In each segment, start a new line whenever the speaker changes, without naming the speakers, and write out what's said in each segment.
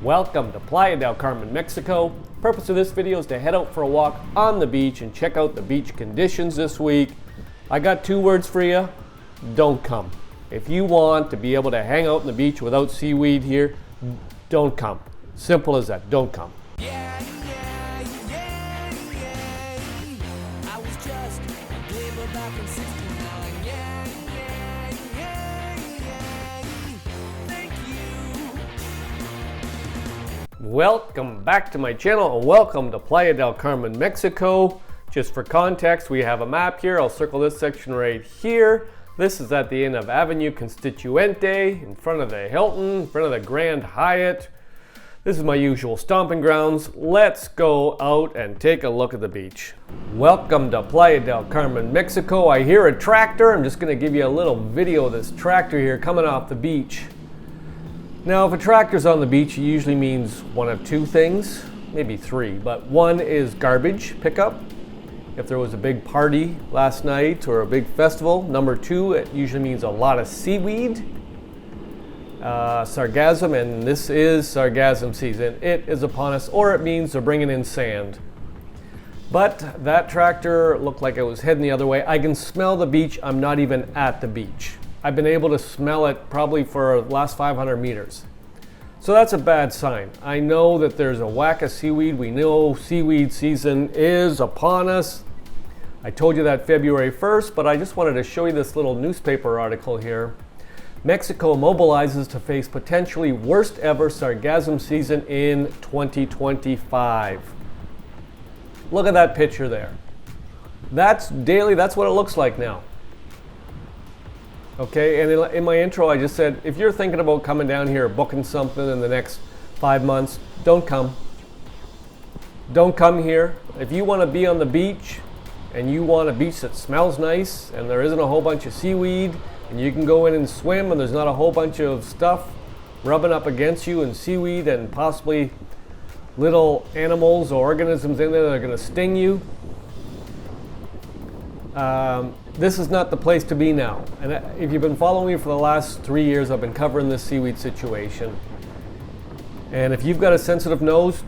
Welcome to Playa del Carmen, Mexico. Purpose of this video is to head out for a walk on the beach and check out the beach conditions this week. I got two words for you: don't come. If you want to be able to hang out on the beach without seaweed here, don't come. Simple as that, don't come.
I was just a labor back in 69. Thank you.
Welcome back to my channel and welcome to Playa del Carmen, Mexico. Just for context, we have a map here. I'll circle this section right here. This is at the end of Avenue Constituente, in front of the Hilton, in front of the Grand Hyatt. This is my usual stomping grounds. Let's go out and take a look at the beach. Welcome to Playa del Carmen, Mexico. I hear a tractor. I'm just gonna give you a little video of this tractor here coming off the beach. Now, if a tractor's on the beach, it usually means one of two things, maybe three, but one is garbage pickup. If there was a big party last night or a big festival. Number two, it usually means a lot of seaweed. Sargassum, and this is sargassum season. It is upon us, or it means they're bringing in sand. But that tractor looked like it was heading the other way. I can smell the beach. I'm not even at the beach. I've been able to smell it probably for the last 500 meters. So that's a bad sign. I know that there's a whack of seaweed. We know seaweed season is upon us. I told you that February 1st, but I just wanted to show you this little newspaper article here. Mexico mobilizes to face potentially worst ever sargassum season in 2025. Look at that picture there. That's daily, that's what it looks like now. Okay, and in my intro I just said, if you're thinking about coming down here, booking something in the next 5 months, don't come. Don't come here. If you want to be on the beach and you want a beach that smells nice and there isn't a whole bunch of seaweed, and you can go in and swim and there's not a whole bunch of stuff rubbing up against you and seaweed and possibly little animals or organisms in there that are going to sting you, this is not the place to be now. And if you've been following me for the last 3 years, I've been covering this seaweed situation. And if you've got a sensitive nose,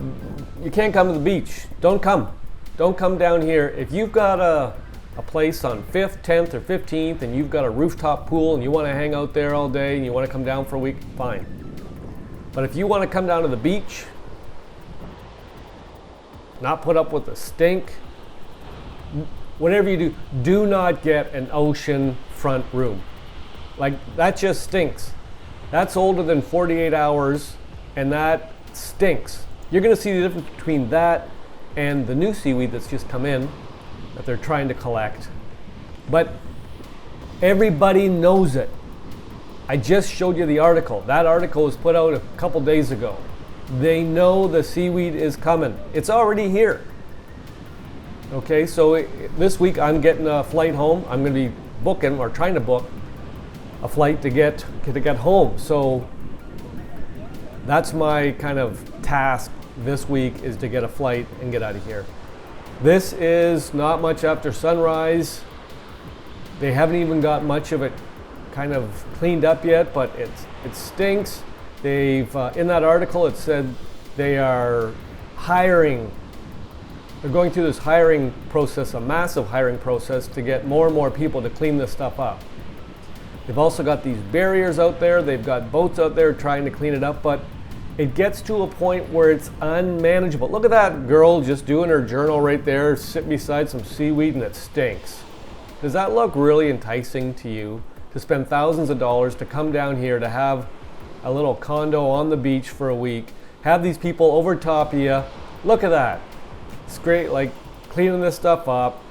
you can't come to the beach. Don't come. Don't come down here. If you've got a place on 5th, 10th, or 15th, and you've got a rooftop pool and you want to hang out there all day and you want to come down for a week, fine. But if you want to come down to the beach, not put up with the stink, whatever you do not get an ocean front room. Like, that just stinks. That's older than 48 hours and that stinks. You're going to see the difference between that and the new seaweed that's just come in that they're trying to collect. But everybody knows it. I just showed you the article. That article was put out a couple days ago. They know the seaweed is coming. It's already here. Okay, so this week I'm getting a flight home. I'm going to be booking or trying to book a flight to get home. So that's my kind of task this week, is to get a flight and get out of here. This is not much after sunrise. They haven't even got much of it kind of cleaned up yet, but it stinks. They've in that article it said they are hiring. They're going through this hiring process, a massive hiring process, to get more and more people to clean this stuff up. They've also got these barriers out there. They've got boats out there trying to clean it up, but it gets to a point where it's unmanageable. Look at that girl just doing her journal right there, sitting beside some seaweed, and it stinks. Does that look really enticing to you, to spend thousands of dollars to come down here to have a little condo on the beach for a week, have these people over top of you? Look at that. It's great, like cleaning this stuff up.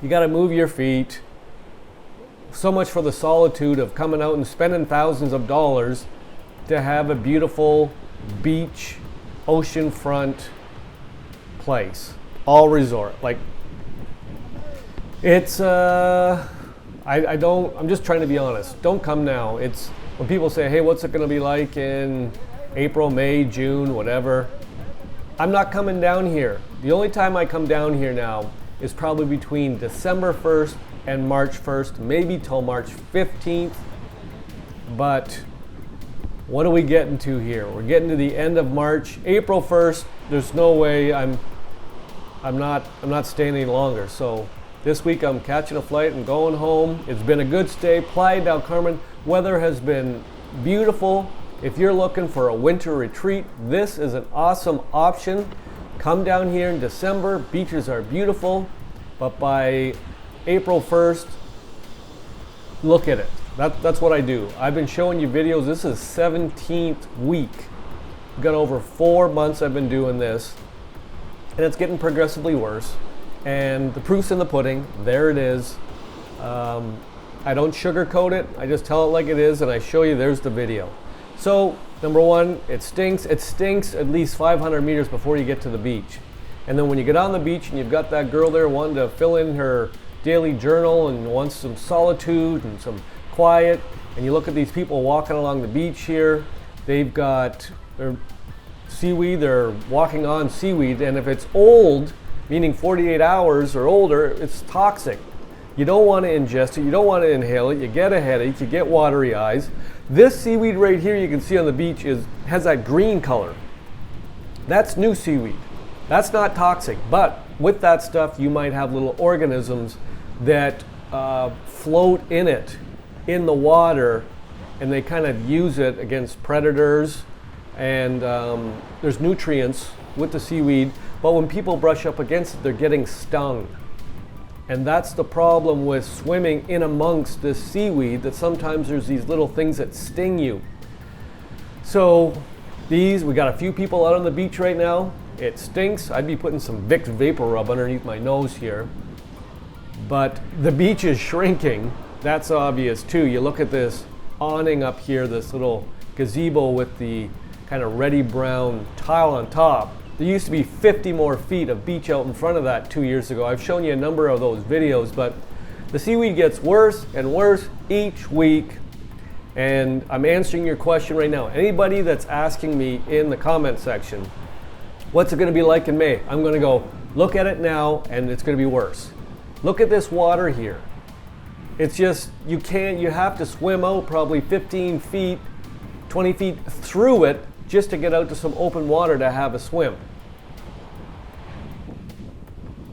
You got to move your feet. So much for the solitude of coming out and spending thousands of dollars to have a beautiful beach, oceanfront place, all resort. Like, it's I'm just trying to be honest. Don't come now. It's when people say, hey, what's it going to be like in April, May, June, whatever. I'm not coming down here. The only time I come down here now is probably between December 1st and March 1st, maybe till March 15th. But what are we getting to here? We're getting to the end of March. April 1st, there's no way I'm not staying any longer. So this week I'm catching a flight and going home. It's been a good stay. Playa del Carmen weather has been beautiful. If you're looking for a winter retreat, this is an awesome option. Come down here in December. Beaches are beautiful, but by April 1st, look at it. That's what I do. I've been showing you videos. This is 17th week. I've got over 4 months I've been doing this, and it's getting progressively worse. And the proof's in the pudding. There it is. I don't sugarcoat it. I just tell it like it is, and I show you. There's the video. So, number one, it stinks. It stinks at least 500 meters before you get to the beach. And then when you get on the beach and you've got that girl there wanting to fill in her daily journal and wants some solitude and some quiet, and you look at these people walking along the beach here, they've got their seaweed, they're walking on seaweed, and if it's old, meaning 48 hours or older, it's toxic. You don't want to ingest it, you don't want to inhale it, you get a headache, you get watery eyes. This seaweed right here you can see on the beach has that green color. That's new seaweed. That's not toxic, but with that stuff you might have little organisms that float in it in the water, and they kind of use it against predators, and there's nutrients with the seaweed, but when people brush up against it, they're getting stung. And that's the problem with swimming in amongst this seaweed, that sometimes there's these little things that sting you. So we got a few people out on the beach right now. It stinks. I'd be putting some Vicks Vapor Rub underneath my nose here. But the beach is shrinking. That's obvious too. You look at this awning up here, this little gazebo with the kind of reddy brown tile on top. There used to be 50 more feet of beach out in front of that 2 years ago. I've shown you a number of those videos, but the seaweed gets worse and worse each week. And I'm answering your question right now. Anybody that's asking me in the comment section, what's it going to be like in May? I'm going to go, look at it now, and it's going to be worse. Look at this water here. It's just, you have to swim out probably 15 feet, 20 feet through it just to get out to some open water to have a swim.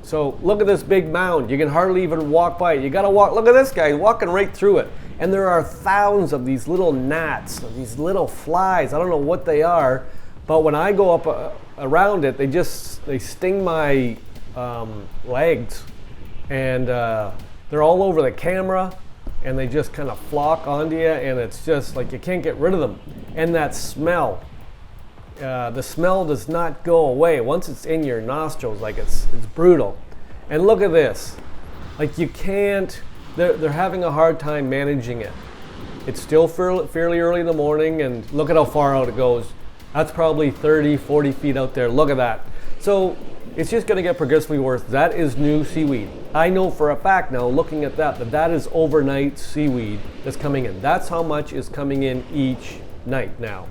So look at this big mound. You can hardly even walk by it. You gotta walk, look at this guy, walking right through it. And there are thousands of these little gnats, these little flies. I don't know what they are, but when I go up around it, they sting my legs, and they're all over the camera, and they just kind of flock onto you, and it's just like you can't get rid of them. And that smell, the smell does not go away once it's in your nostrils. Like it's brutal. And look at this, like you can't. They're having a hard time managing it. It's still fairly early in the morning, and look at how far out it goes. That's probably 30, 40 feet out there. Look at that. So it's just going to get progressively worse. That is new seaweed. I know for a fact now, looking at that is overnight seaweed that's coming in. That's how much is coming in each night now.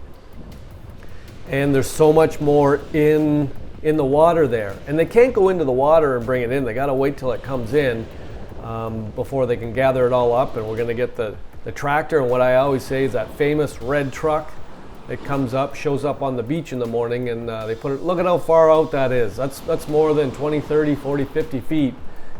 And there's so much more in the water there. And they can't go into the water and bring it in. They got to wait till it comes in before they can gather it all up. And we're going to get the tractor, and what I always say is that famous red truck that comes up, shows up on the beach in the morning, and they put it, look at how far out that is. That's more than 20, 30, 40, 50 feet.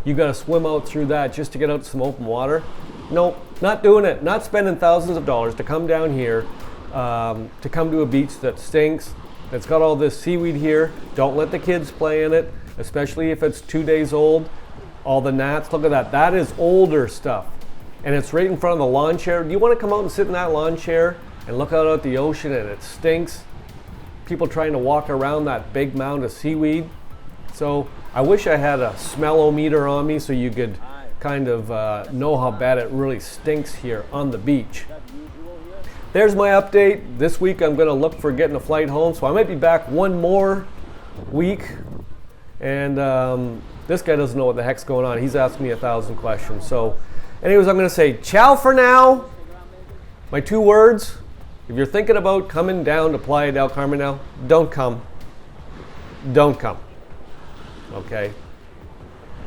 You got to swim out through that just to get out to some open water. Nope, not doing it. Not spending thousands of dollars to come down here, to come to a beach that stinks, that's got all this seaweed here. Don't let the kids play in it, especially if it's 2 days old. All the gnats, look at that. That is older stuff. And it's right in front of the lawn chair. Do you want to come out and sit in that lawn chair and look out at the ocean and it stinks? People trying to walk around that big mound of seaweed. So I wish I had a smell-o-meter on me so you could kind of know how bad it really stinks here on the beach. There's my update. This week I'm going to look for getting a flight home, so I might be back one more week. And this guy doesn't know what the heck's going on. He's asked me 1,000 questions. So anyways, I'm going to say ciao for now. My 2 words: if you're thinking about coming down to Playa del Carmen now, don't come. Don't come. Okay?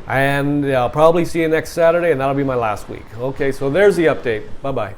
And I'll probably see you next Saturday, and that'll be my last week. Okay, so there's the update. Bye-bye.